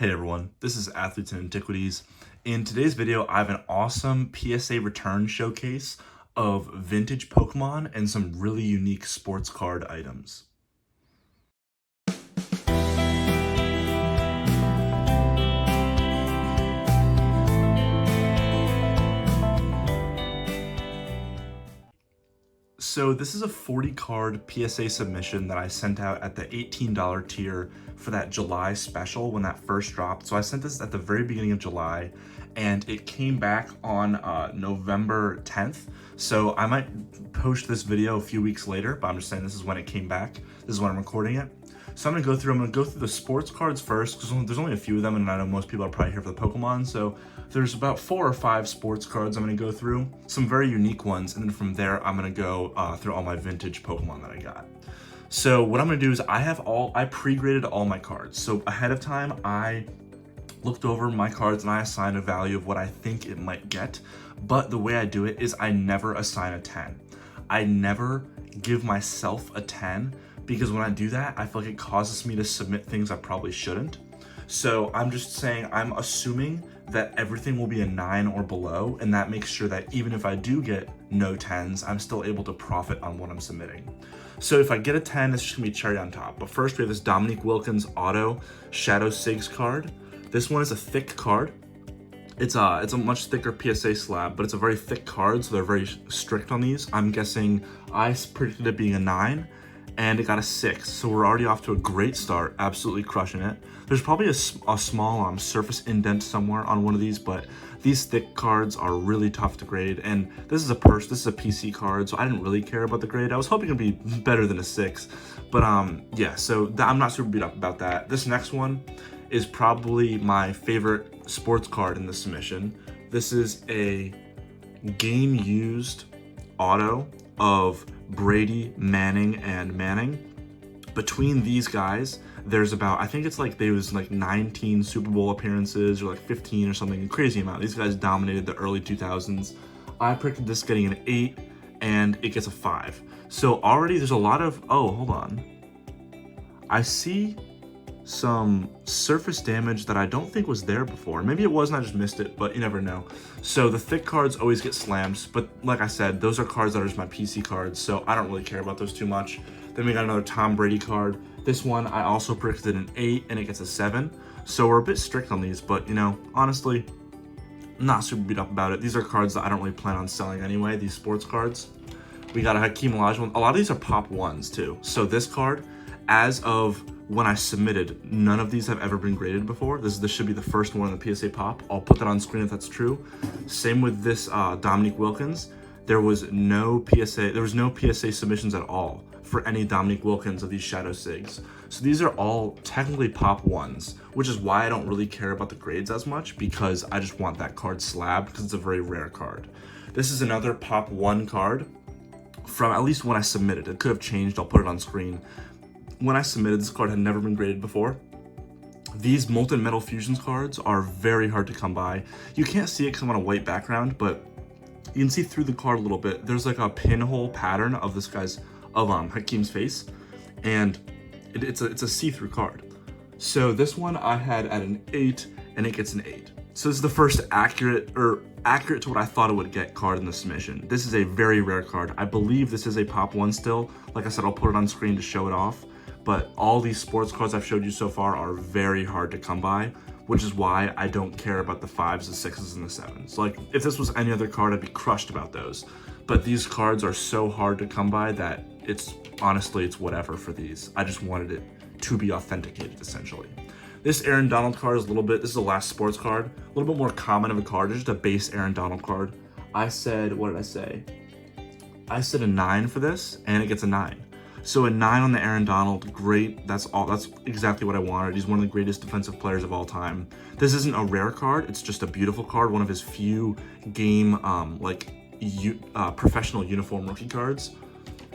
Hey everyone, this is Athletes and Antiquities. In today's video, I have an awesome PSA return showcase of vintage Pokemon and some really unique sports card items. So this is a 40 card PSA submission that I sent out at the $18 tier for that July special when that first dropped. So I sent this at the very beginning of July and it came back on November 10th. So I might post this video a few weeks later, but I'm just saying this is when it came back. This is when I'm recording it. So I'm gonna go through the sports cards first, because there's only a few of them, and I know most people are probably here for the Pokemon. So there's about 4 or 5 sports cards I'm gonna go through, some very unique ones, and then from there I'm gonna go through all my vintage Pokemon that I got. So what I'm gonna do is I pre-graded all my cards. So ahead of time, I looked over my cards and I assigned a value of what I think it might get. But the way I do it is I never assign a 10. I never give myself a 10, because when I do that, I feel like it causes me to submit things I probably shouldn't. So I'm just saying, I'm assuming that everything will be a 9 or below, and that makes sure that even if I do get no 10s, I'm still able to profit on what I'm submitting. So if I get a 10, it's just gonna be cherry on top. But first we have this Dominique Wilkins Auto Shadow Sigs card. This one is a thick card. It's a much thicker PSA slab, but it's a very thick card, so they're very strict on these. I'm guessing I predicted it being a 9, and it got a 6, so we're already off to a great start, absolutely crushing it. There's probably a small surface indent somewhere on one of these, but these thick cards are really tough to grade, and this is a PC card, so I didn't really care about the grade. I was hoping it'd be better than a 6, but yeah, so I'm not super beat up about that. This next one is probably my favorite sports card in the submission. This is a game-used auto of Brady, Manning, and Manning. Between these guys, there's about, I think it's like there was like 19 Super Bowl appearances, or like 15 or something, crazy amount. These guys dominated the early 2000s. I predicted this getting an 8, and it gets a 5. So already there's a lot of, oh, hold on. I see some surface damage that I don't think was there before. Maybe it was and I just missed it, but you never know. So the thick cards always get slams, but like I said, those are cards that are just my PC cards, so I don't really care about those too much. Then we got another Tom Brady card. This one I also predicted an 8 and it gets a 7. So we're a bit strict on these, but you know, honestly, I'm not super beat up about it. These are cards that I don't really plan on selling anyway, these sports cards. We got a Hakeem Olajuwon. A lot of these are pop 1s too. So this card, as of when I submitted, none of these have ever been graded before. This should be the first one in the PSA pop. I'll put that on screen if that's true. Same with this Dominique Wilkins. There was no PSA submissions at all for any Dominique Wilkins of these Shadow Sigs. So these are all technically pop 1s, which is why I don't really care about the grades as much, because I just want that card slabbed because it's a very rare card. This is another pop 1 card from at least when I submitted. It could have changed, I'll put it on screen. When I submitted, this card had never been graded before. These Molten Metal Fusions cards are very hard to come by. You can't see it because I'm on a white background, but you can see through the card a little bit. There's like a pinhole pattern of this guy's, Hakeem's face, and it's a see-through card. So this one I had at an 8, and it gets an 8. So this is the first accurate to what I thought it would get card in the submission. This is a very rare card. I believe this is a pop 1 still. Like I said, I'll put it on screen to show it off. But all these sports cards I've showed you so far are very hard to come by, which is why I don't care about the 5s, the 6s, and the 7s. Like, if this was any other card, I'd be crushed about those. But these cards are so hard to come by that honestly, it's whatever for these. I just wanted it to be authenticated, essentially. This Aaron Donald card is this is the last sports card, a little bit more common of a card. It's just a base Aaron Donald card. I said, what did I say? I said a 9 for this, and it gets a 9. So a 9 on the Aaron Donald, great. That's exactly what I wanted. He's one of the greatest defensive players of all time. This isn't a rare card. It's just a beautiful card. One of his few game, professional uniform rookie cards.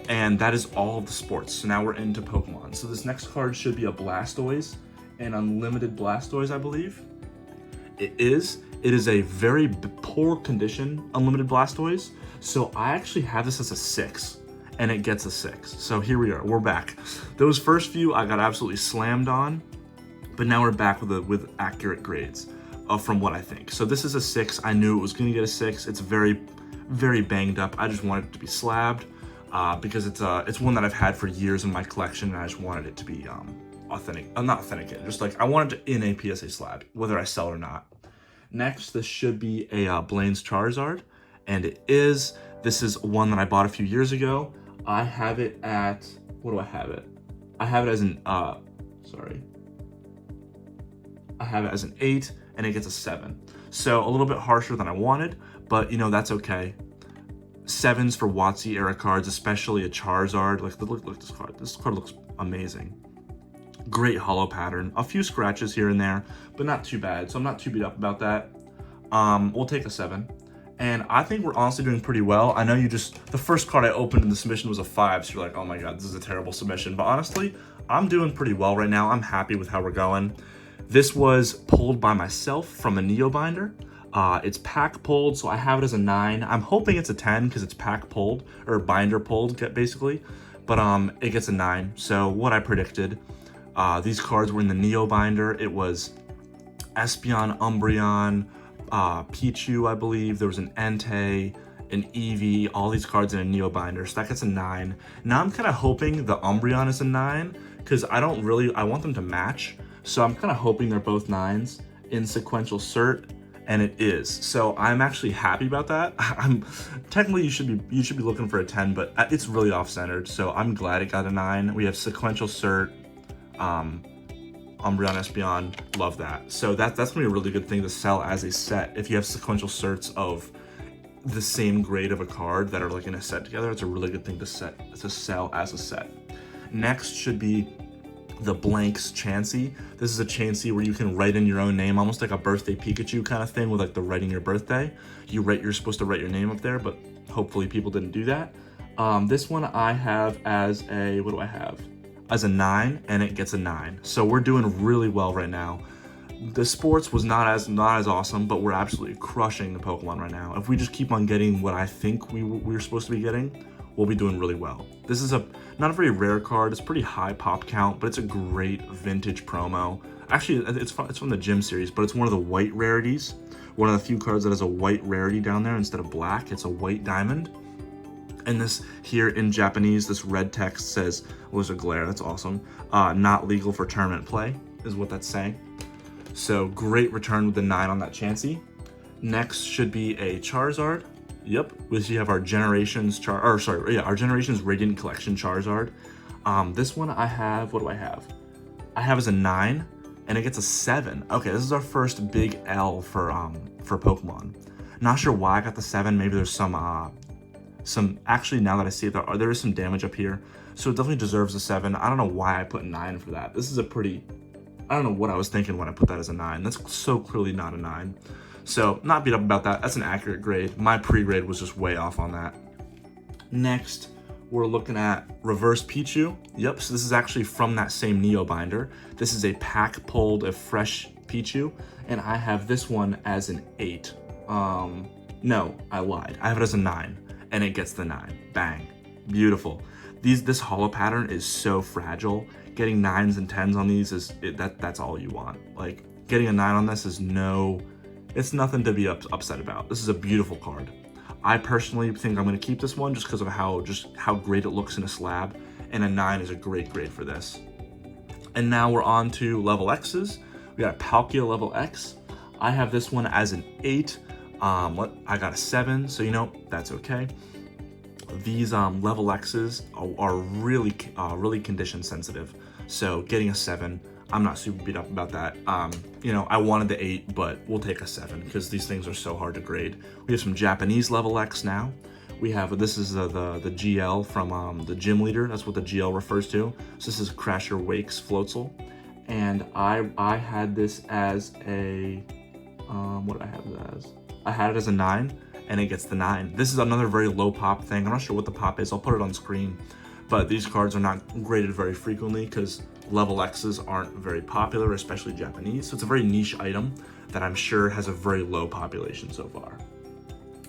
And that is all of the sports. So now we're into Pokemon. So this next card should be a Blastoise, an unlimited Blastoise, I believe. It is a very poor condition unlimited Blastoise. So I actually have this as a 6. And it gets a 6. So here we are, we're back. Those first few I got absolutely slammed on. But now we're back with accurate grades from what I think. So this is a 6. I knew it was going to get a 6. It's very, very banged up. I just wanted it to be slabbed because it's one that I've had for years in my collection, and I just wanted it to be authentic. Not authentic, just like I wanted it in a PSA slab, whether I sell or not. Next, this should be a Blaine's Charizard, and it is. This is one that I bought a few years ago. I have it at, what do I have it? I have it as an, I have it as an 8, and it gets a 7. So a little bit harsher than I wanted, but you know, that's okay. 7s for WotC era cards, especially a Charizard. Like, look at this card. This card looks amazing. Great hollow pattern. A few scratches here and there, but not too bad. So I'm not too beat up about that. We'll take a 7. And I think we're honestly doing pretty well. I know the first card I opened in the submission was a 5, so you're like, oh my God, this is a terrible submission. But honestly, I'm doing pretty well right now. I'm happy with how we're going. This was pulled by myself from a Neo binder. It's pack pulled, so I have it as a 9. I'm hoping it's a 10 because it's pack pulled, or binder pulled, basically. But it gets a 9, so what I predicted. These cards were in the Neo binder. It was Espeon, Umbreon, Pichu, I believe. There was an Entei, an Eevee, all these cards in a Neo binder, so that gets a 9. Now I'm kind of hoping the Umbreon is a 9, because I want them to match, so I'm kind of hoping they're both 9s in sequential cert, and it is. So I'm actually happy about that. Technically you should be looking for a 10, but it's really off-centered, so I'm glad it got a 9. We have sequential cert, Umbreon, Espeon, love that. So that's gonna be a really good thing to sell as a set. If you have sequential certs of the same grade of a card that are like in a set together, it's a really good thing to sell as a set. Next should be the Blanks Chansey. This is a Chansey where you can write in your own name, almost like a birthday Pikachu kind of thing with like the writing your birthday. You're supposed to write your name up there, but hopefully people didn't do that. This one I have as a, what do I have? As a 9, and it gets a 9. So we're doing really well right now. The sports was not as awesome, but we're absolutely crushing the Pokemon right now. If we just keep on getting what I think we're supposed to be getting, we'll be doing really well. This is not a very rare card. It's pretty high pop count, but it's a great vintage promo. Actually, it's from the Gym series, but it's one of the white rarities. One of the few cards that has a white rarity down there instead of black. It's a white diamond. And this here in Japanese, this red text says, was a glare, that's awesome. Not legal for tournament play is what that's saying. So great return with the 9 on that Chansey. Next should be a Charizard. Yep, we have our Generations our Generations Radiant Collection Charizard. This one I have, what do I have? I have as a 9, and it gets a 7. Okay, this is our first big L for Pokemon. Not sure why I got the 7. Maybe there's some actually, now that I see it, there is some damage up here, so it definitely deserves a 7. I don't know why I put 9 for that. This is I don't know what I was thinking when I put that as a 9. That's so clearly not a 9. So not beat up about that. That's an accurate grade. My pre-grade was just way off on that. Next, we're looking at Reverse Pichu. Yep, so this is actually from that same Neo binder. This is a pack pulled, a fresh Pichu, and I have this one as an 8. No, I lied. I have it as a 9. And it gets the 9. Bang. Beautiful. This hollow pattern is so fragile. Getting 9s and 10s on these that's all you want. Like, getting a 9 on this is it's nothing to be upset about. This is a beautiful card. I personally think I'm going to keep this one just because of how great it looks in a slab, and a 9 is a great grade for this. And now we're on to level X's. We got a Palkia level X. I have this one as an 8. I got a 7, so that's okay. These level X's are really condition sensitive, so getting a 7, I'm not super beat up about that. I wanted the 8, but we'll take a 7 because these things are so hard to grade. We have some Japanese level X now. We have, this is the GL from the Gym Leader. That's what the GL refers to. So this is Crasher Wakes Floatzel, and I had this as a what did I have it as? I had it as a 9, and it gets the 9. This is another very low pop thing. I'm not sure what the pop is. I'll put it on screen. But these cards are not graded very frequently because level X's aren't very popular, especially Japanese. So it's a very niche item that I'm sure has a very low population so far.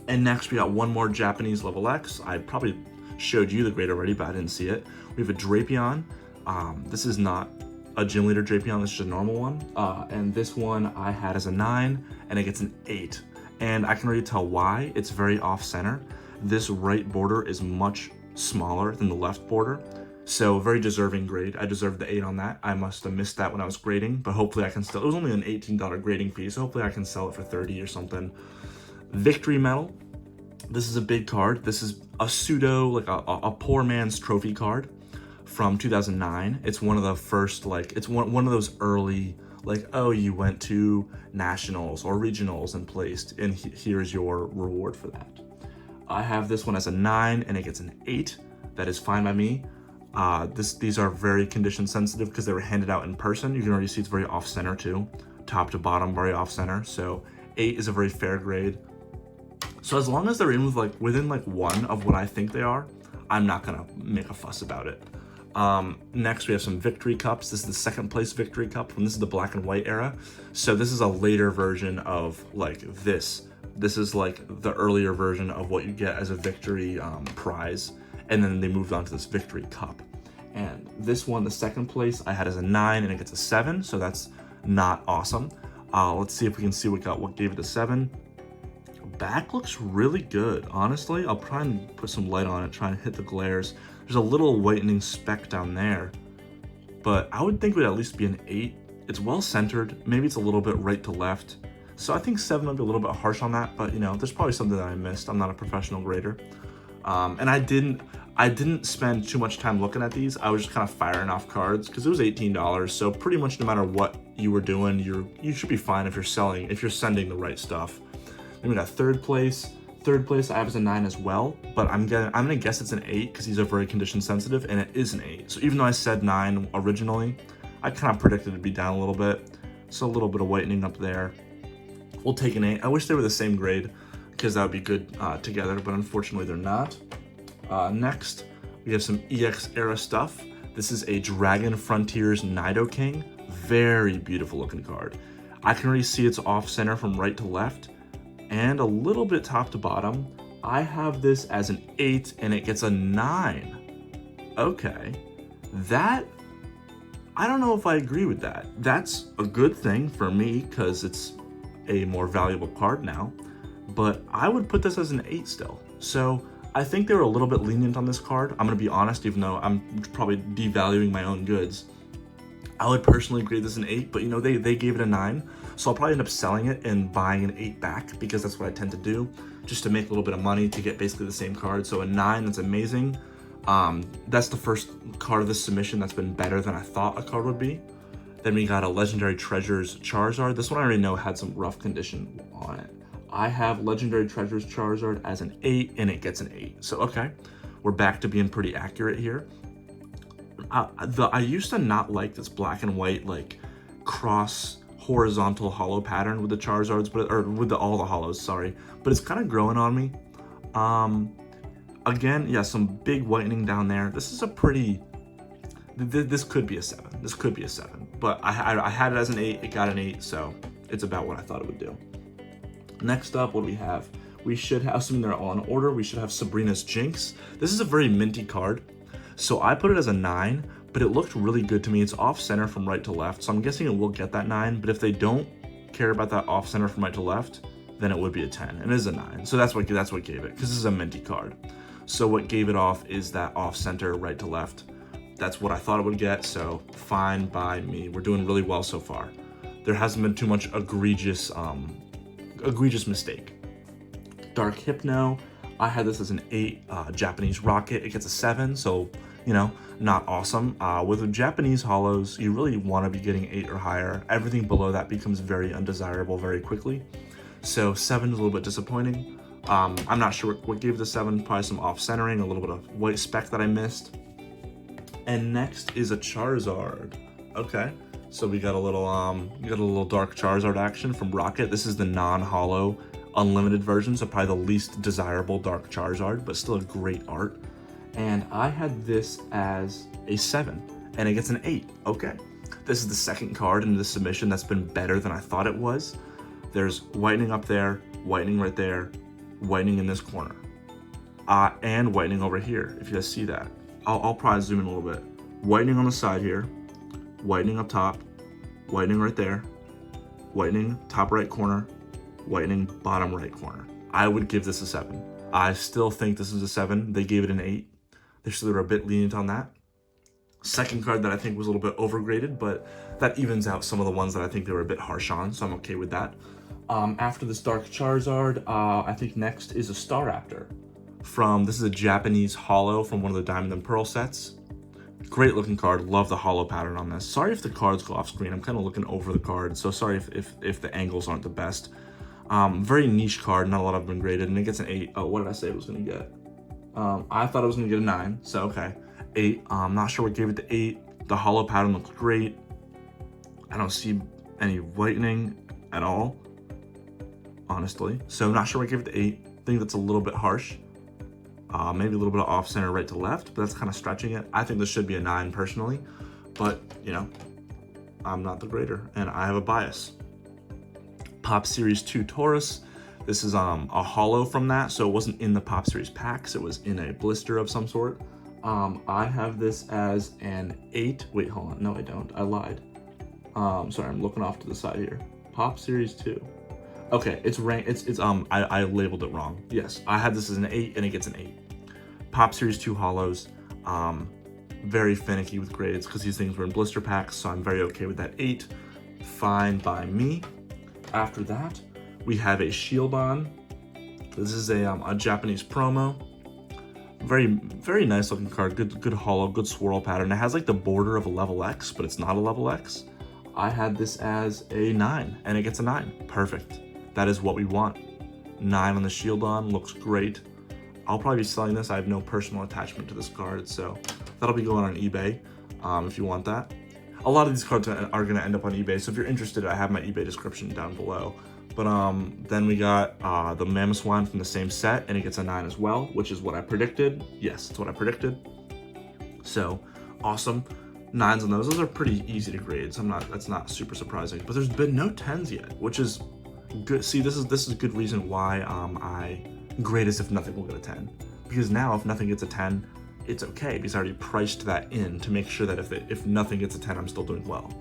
And next we got one more Japanese level X. I probably showed you the grade already, but I didn't see it. We have a Drapion. This is not a gym leader draping on. This is a normal one. And this one I had as a 9, and it gets an 8. And I can already tell why. It's very off center. This right border is much smaller than the left border. So very deserving grade. I deserved the 8 on that. I must have missed that when I was grading, but hopefully I can still, it was only an $18 grading fee, so hopefully I can sell it for 30 or something. Victory medal. This is a big card. This is a pseudo, like a poor man's trophy card from 2009. It's one of the first, like, it's one of those early, like, oh, you went to nationals or regionals and placed, and here's your reward for that. I have this one as a 9, and it gets an 8. That is fine by me. These are very condition sensitive because they were handed out in person. You can already see it's very off center too, top to bottom, very off center. So 8 is a very fair grade. So as long as they're within like 1 of what I think they are, I'm not gonna make a fuss about it. Next we have some victory cups. This is the second place victory cup, and this is the black and white era. So this is a later version of like this. This is like the earlier version of what you get as a victory prize. And then they moved on to this victory cup. And this one, the second place, I had as a 9, and it gets a 7, so that's not awesome. Let's see if we can see what gave it a 7. Back looks really good, honestly. I'll try and put some light on it, try and hit the glares. There's a little whitening speck down there, but I would think it would at least be an 8. It's well centered, maybe it's a little bit right to left. So I think 7 would be a little bit harsh on that, but you know, there's probably something that I missed. I'm not a professional grader. And I didn't spend too much time looking at these. I was just kind of firing off cards because it was $18. So pretty much no matter what you were doing, you should be fine if you're sending the right stuff. Then we got third place. Third place I have as a 9 as well, but I'm gonna guess it's an 8 because these are very condition sensitive, and it is an 8. So even though I said 9 originally, I kind of predicted it'd be down a little bit. So a little bit of whitening up there. We'll take an 8. I wish they were the same grade, because that would be good together, but unfortunately they're not. Next, we have some EX era stuff. This is a Dragon Frontiers Nidoking. Very beautiful looking card. I can already see it's off center from right to left, and a little bit top to bottom. I have this as an 8, and it gets a 9. Okay, that, I don't know if I agree with that. That's a good thing for me, because it's a more valuable card now. But I would put this as an 8 still. So I think they were a little bit lenient on this card. I'm gonna be honest, even though I'm probably devaluing my own goods. I would personally grade this an 8, but you know, they gave it a 9. So I'll probably end up selling it and buying an 8 back, because that's what I tend to do, just to make a little bit of money to get basically the same card. So a 9, that's amazing. That's the first card of this submission that's been better than I thought a card would be. Then we got a Legendary Treasures Charizard. This one I already know had some rough condition on it. I have Legendary Treasures Charizard as an 8, and it gets an 8. So, okay, we're back to being pretty accurate here. I used to not like this black and white, like, cross horizontal hollow pattern with the Charizards, or with all the hollows, sorry. But it's kind of growing on me. Again, yeah, some big whitening down there. This is a pretty, this could be a 7. This could be a 7. But I had it as an 8, it got an 8, so it's about what I thought it would do. Next up, what do we have? We should have, assuming they're all in order, we should have Sabrina's Jinx. This is a very minty card. So I put it as a 9, but it looked really good to me. It's off center from right to left, so I'm guessing it will get that 9, but if they don't care about that off center from right to left, then it would be a 10, and it is a 9. So that's what gave it, because this is a minty card. So what gave it off is that off center right to left. That's what I thought it would get, so fine by me. We're doing really well so far. There hasn't been too much egregious mistake. Dark Hypno, I had this as an 8. Japanese Rocket, it gets a 7, so, you know, not awesome. With the Japanese hollows, you really want to be getting 8 or higher. Everything below that becomes very undesirable very quickly. So 7 is a little bit disappointing. I'm not sure what gave the 7, probably some off-centering, a little bit of white speck that I missed. And next is a Charizard. Okay, so we got a little dark Charizard action from Rocket. This is the non-hollow unlimited version, so probably the least desirable dark Charizard, but still a great art. And I had this as a 7, and it gets an 8. Okay, this is the second card in this submission that's been better than I thought it was. There's whitening up there, whitening right there, whitening in this corner, and whitening over here, if you guys see that. I'll probably zoom in a little bit. Whitening on the side here, whitening up top, whitening right there, whitening top right corner, whitening bottom right corner. I would give this a 7. I still think this is a 7. They gave it an 8. They were a bit lenient on that. Second card that I think was a little bit overgraded, but that evens out some of the ones that I think they were a bit harsh on, so I'm okay with that. After this Dark Charizard, I think next is a Staraptor. This is a Japanese holo from one of the Diamond and Pearl sets. Great looking card, love the holo pattern on this. Sorry if the cards go off screen, I'm kind of looking over the card, so sorry if the angles aren't the best. Very niche card, not a lot of them been graded, and it gets an 8. Oh, what did I say it was gonna get? I thought it was gonna get a 9, so okay. 8, I'm not sure what gave it the 8. The holo pattern looks great. I don't see any whitening at all, honestly. So not sure what gave it the 8. I think that's a little bit harsh. Maybe a little bit of off center right to left, but that's kind of stretching it. I think this should be a 9 personally, but you know, I'm not the grader and I have a bias. Pop Series 2 Taurus. This is a holo from that, so it wasn't in the Pop Series packs, it was in a blister of some sort. I have this as an 8. Wait, hold on, no I don't, I lied. Sorry, I'm looking off to the side here. Pop Series 2. Okay, it's ranked, I labeled it wrong. Yes, I had this as an 8 and it gets an 8. Pop Series 2 holos, very finicky with grades because these things were in blister packs, so I'm very okay with that 8. Fine by me. After that, we have a Shieldon. This is a Japanese promo. Very nice looking card, good holo, good swirl pattern. It has like the border of a level X, but it's not a level X. I had this as a 9 and it gets a 9, perfect. That is what we want. 9 on the Shieldon, looks great. I'll probably be selling this. I have no personal attachment to this card, so that'll be going on eBay if you want that. A lot of these cards are gonna end up on eBay, so if you're interested, I have my eBay description down below. But then we got the Mamoswine from the same set, and it gets a 9 as well, which is what I predicted. Yes, it's what I predicted. So awesome. 9s on those. Those are pretty easy to grade, so that's not super surprising. But there's been no 10s yet, which is good. See, this is a good reason why I grade as if nothing will get a 10. Because now if nothing gets a 10, it's okay, because I already priced that in to make sure that if nothing gets a 10, I'm still doing well.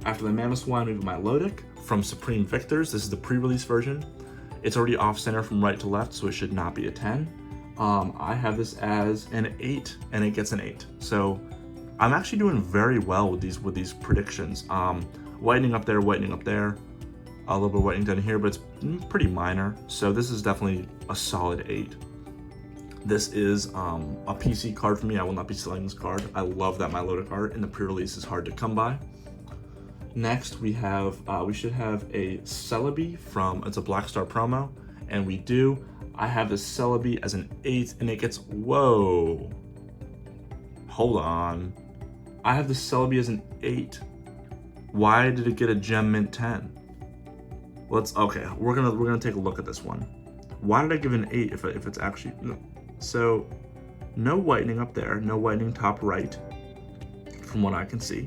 After the Mamoswine, we have my Melodic from Supreme Victors. This is the pre-release version. It's already off-center from right to left, so it should not be a 10. I have this as an 8, and it gets an 8. So I'm actually doing very well with these predictions. Whitening up there, a little bit of whitening down here, but it's pretty minor. So this is definitely a solid 8. This is a PC card for me. I will not be selling this card. I love that Melodic art, and the pre-release is hard to come by. Next, we should have a Celebi it's a Black Star promo, and we do. I have this Celebi as an 8, and it gets, whoa. Hold on. I have this Celebi as an 8. Why did it get a Gem Mint 10? Okay, we're gonna take a look at this one. Why did I give it an 8 if it's actually, no. So, no whitening up there, no whitening top right, from what I can see.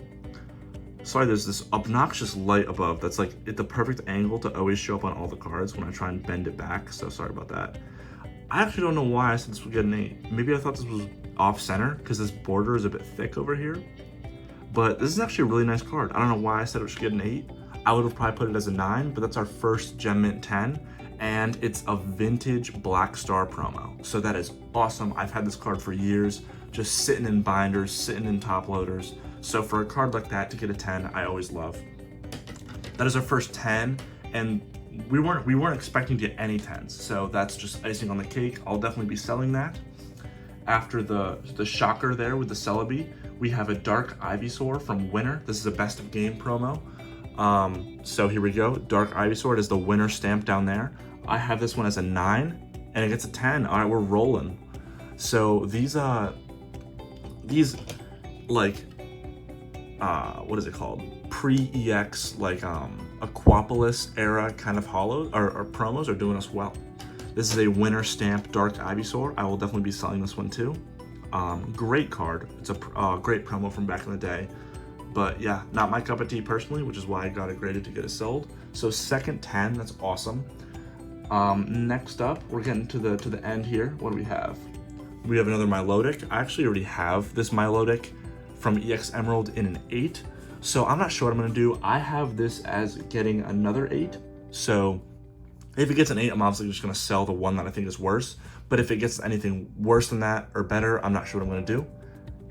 Sorry, there's this obnoxious light above that's like at the perfect angle to always show up on all the cards when I try and bend it back, so sorry about that. I actually don't know why I said this would get an 8. Maybe I thought this was off center because this border is a bit thick over here. But this is actually a really nice card. I don't know why I said it should get an 8. I would have probably put it as a 9, but that's our first Gem Mint 10, and it's a vintage Black Star promo. So that is awesome. I've had this card for years, just sitting in binders, sitting in top loaders. So for a card like that to get a 10, I always love. That is our first 10, and we weren't expecting to get any 10s, so that's just icing on the cake. I'll definitely be selling that. After the shocker there with the Celebi, we have a Dark Ivysaur from Winner. This is a best of game promo. So here we go. Dark Ivysaur is the Winner stamp down there. I have this one as a 9, and it gets a 10. All right, we're rolling. So these like, what is it called? Pre-EX, like Aquapolis era kind of holos or promos are doing us well. This is a Winner stamp Dark Ivysaur. I will definitely be selling this one too. Great card. It's a great promo from back in the day. But yeah, not my cup of tea personally, which is why I got it graded to get it sold. So second 10, that's awesome. Next up, we're getting to the end here. What do we have? We have another Melodic. I actually already have this Melodic from EX Emerald in an 8. So I'm not sure what I'm gonna do. I have this as getting another 8. So if it gets an 8, I'm obviously just gonna sell the one that I think is worse. But if it gets anything worse than that or better, I'm not sure what I'm gonna do.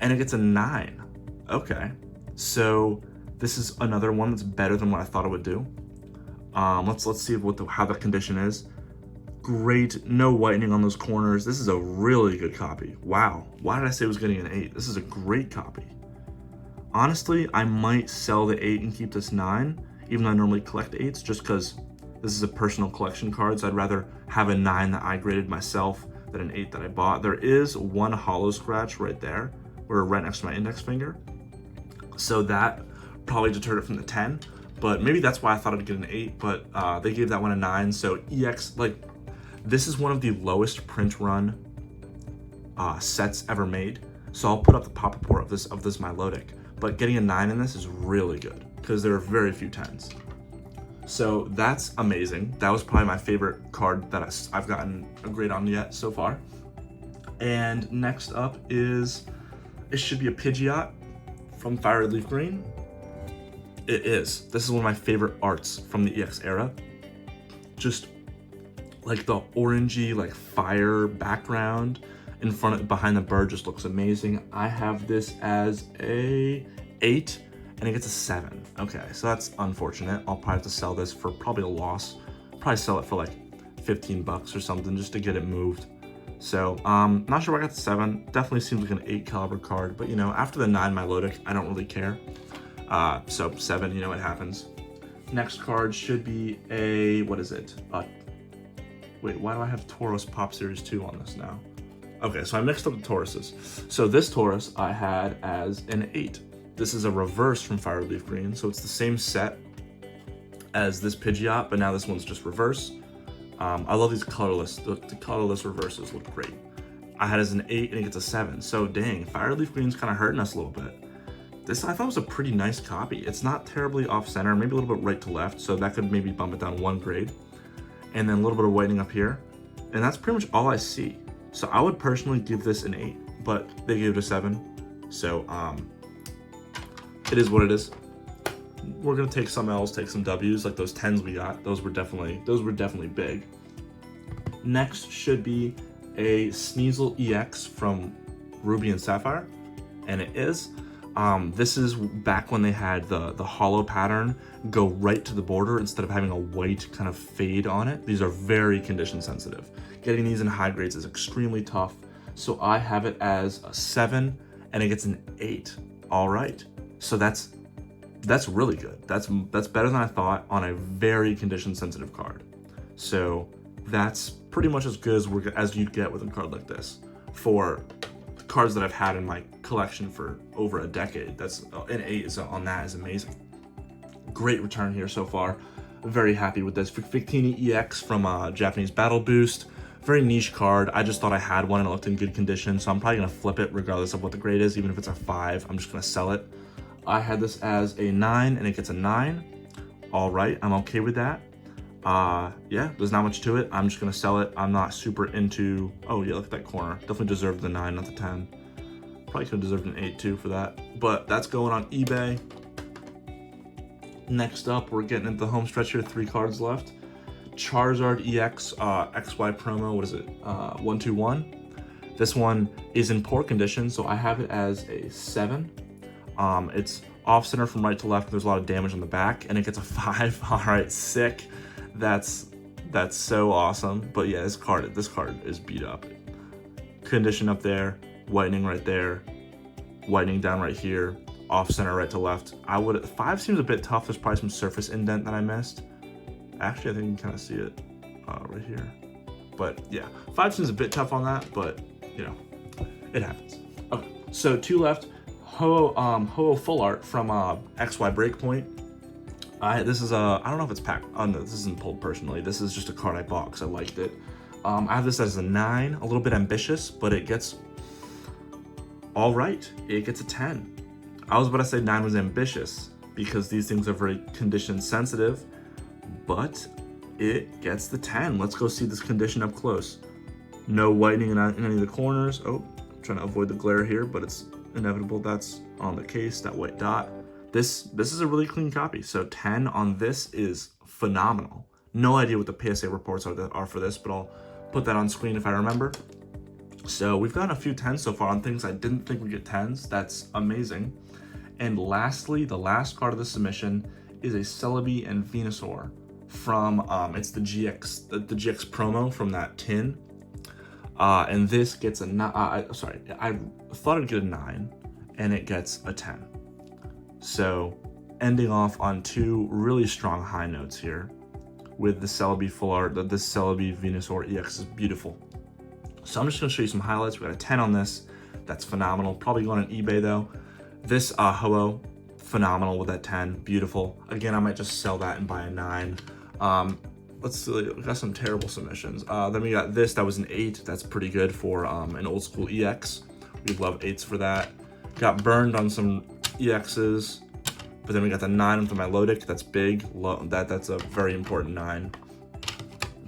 And it gets a 9. Okay. So this is another one that's better than what I thought it would do. Let's see how the condition is. Great, no whitening on those corners. This is a really good copy. Wow, why did I say it was getting an 8? This is a great copy. Honestly, I might sell the 8 and keep this 9, even though I normally collect 8s, just because this is a personal collection card, so I'd rather have a 9 that I graded myself than an 8 that I bought. There is one hollow scratch right there, or right next to my index finger, so that probably deterred it from the 10, but maybe that's why I thought I'd get an 8, but they gave that one a 9, so EX, like, this is one of the lowest print run sets ever made, so I'll put up the pop report of this Milotic, but getting a 9 in this is really good, because there are very few 10s. So that's amazing. That was probably my favorite card that I've gotten a grade on yet so far. And next up is, it should be a Pidgeot from Fiery Leaf Green. It is. This is one of my favorite arts from the EX era. Just like the orangey, like fire background behind the bird just looks amazing. I have this as a 8 and it gets a 7. Okay, so that's unfortunate. I'll probably have to sell this for probably a loss. Probably sell it for like 15 bucks or something just to get it moved. So, not sure why I got the 7. Definitely seems like an 8 caliber card, but you know, after the 9 Milotic, I don't really care. So 7, you know, it happens. Next card should be a, what is it? Wait, why do I have Tauros Pop Series 2 on this now? Okay, so I mixed up the Tauruses. So this Taurus I had as an 8. This is a reverse from Fire Leaf Green, so it's the same set as this Pidgeot, but now this one's just reverse. I love these colorless, the colorless reverses look great. I had it as an 8 and it gets a 7, so dang, Fire Leaf Green's kind of hurting us a little bit. This I thought was a pretty nice copy. It's not terribly off center, maybe a little bit right to left, so that could maybe bump it down 1 grade. And then a little bit of whitening up here, and that's pretty much all I see. So I would personally give this an 8, but they gave it a 7, so it is what it is. We're gonna take some L's, take some W's, like those 10s we got. Those were definitely big. Next should be a Sneasel EX from Ruby and Sapphire, and it is. This is back when they had the hollow pattern go right to the border instead of having a white kind of fade on it. These are very condition sensitive. Getting these in high grades is extremely tough. So I have it as a 7 and it gets an 8. All right. So that's really good. That's better than I thought on a very condition sensitive card. So that's pretty much as good as you'd get with a card like this for cards that I've had in my collection for over a decade. That's an 8 on that is amazing. Great return here so far. Very happy with this. Victini EX from Japanese Battle Boost. Very niche card. I just thought I had one and it looked in good condition, so I'm probably gonna flip it regardless of what the grade is. Even if it's a 5, I'm just gonna sell it. I had this as a 9 and it gets a 9. All right, I'm okay with that. Yeah, there's not much to it. I'm just gonna sell it. I'm not super into, oh yeah, look at that corner. Definitely deserved the 9, not the 10. Probably could have deserved an 8 too for that. But that's going on eBay. Next up, we're getting into the home stretch here, 3 cards left. Charizard EX XY promo, what is it? 121. This one is in poor condition, so I have it as a 7. It's off center from right to left. There's a lot of damage on the back, and it gets a 5. All right, sick. That's so awesome. But yeah, this card is beat up. Condition up there, whitening right there, whitening down right here, off center right to left. 5 seems a bit tough. There's probably some surface indent that I missed. Actually, I think you can kind of see it right here. But yeah, 5 seems a bit tough on that, but you know, it happens. Okay, so 2 left. Ho Full Art from XY Breakpoint. This is I don't know if it's packed. Oh no, this isn't pulled personally. This is just a card I bought because I liked it. I have this as a 9, a little bit ambitious, but it gets all right. It gets a 10. I was about to say 9 was ambitious because these things are very condition sensitive, but it gets the 10. Let's go see this condition up close. No whitening in any of the corners. Oh, I'm trying to avoid the glare here, but it's inevitable. That's on the case, that white dot. This is a really clean copy. So 10 on this is phenomenal. No idea what the PSA reports are for this, but I'll put that on screen if I remember. So we've gotten a few 10s so far on things I didn't think we'd get 10s. That's amazing. And lastly, the last card of the submission is a Celebi and Venusaur from, it's the GX promo from that tin. And this gets I thought it'd get a 9, and it gets a 10. So ending off on two really strong high notes here with the Celebi full art. This Celebi Venusaur EX is beautiful. So I'm just gonna show you some highlights. We got a 10 on this. That's phenomenal. Probably going on eBay though. This Ho-Oh, phenomenal with that 10, beautiful. Again, I might just sell that and buy a 9. Let's see, we got some terrible submissions. Then we got this, that was an 8. That's pretty good for an old school EX. We love 8s for that. Got burned on some EXs, but then we got the 9 with my Lodic. That's big. That's a very important 9.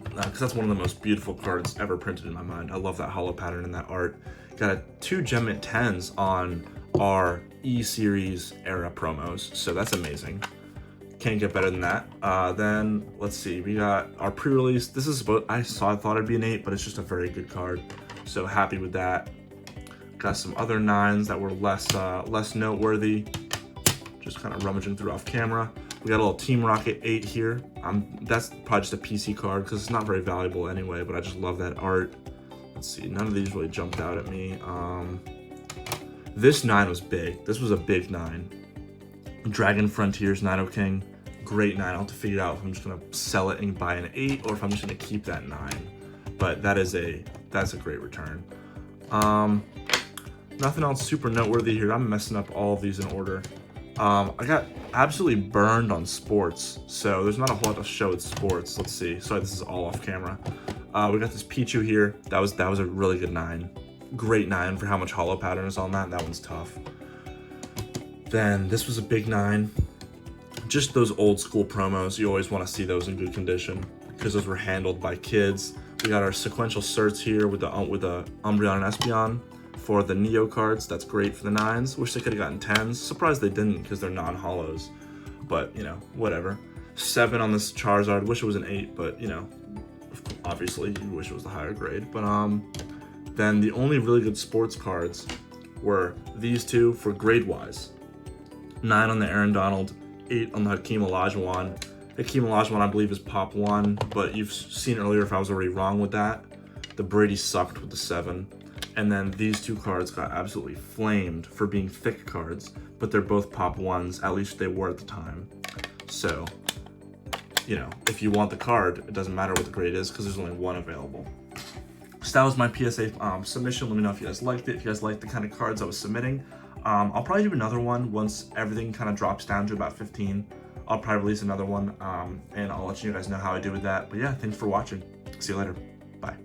Because that's one of the most beautiful cards ever printed in my mind. I love that hollow pattern and that art. Got 2 Gem Mint 10s on our E-Series era promos, so that's amazing. Can't get better than that. Then let's see, we got our pre-release. This is about, I thought it'd be an 8, but it's just a very good card, so happy with that. Got some other 9s that were less noteworthy. Just kind of rummaging through off camera. We got a little Team Rocket 8 here. That's probably just a PC card because it's not very valuable anyway, but I just love that art. Let's see, none of these really jumped out at me. This 9 was big. This was a big 9. Dragon Frontiers Nido King, great 9. I'll have to figure out if I'm just gonna sell it and buy an 8 or if I'm just gonna keep that 9. But that's a great return. Nothing else super noteworthy here. I'm messing up all of these in order. I got absolutely burned on sports, so there's not a whole lot to show with sports. Let's see. Sorry, this is all off camera. We got this Pichu here. That was a really good 9. Great 9 for how much hollow pattern is on that. That one's tough. Then this was a big 9. Just those old school promos. You always want to see those in good condition because those were handled by kids. We got our sequential certs here with the Umbreon and Espeon for the Neo cards. That's great for the 9s. Wish they could have gotten 10s. Surprised they didn't because they're non-hollows. But, you know, whatever. 7 on this Charizard. Wish it was an 8, but, you know, obviously you wish it was the higher grade. But then the only really good sports cards were these two for grade-wise. 9 on the Aaron Donald, 8 on the Hakeem Olajuwon. Hakeem Olajuwon, I believe, is pop 1, but you've seen earlier if I was already wrong with that. The Brady sucked with the 7. And then these two cards got absolutely flamed for being thick cards, but they're both pop 1s, at least they were at the time. So, you know, if you want the card, it doesn't matter what the grade is because there's only one available. So that was my PSA submission. Let me know if you guys liked it, if you guys liked the kind of cards I was submitting. I'll probably do another one once everything kind of drops down to about 15. I'll probably release another one, and I'll let you guys know how I do with that. But yeah, thanks for watching. See you later. Bye.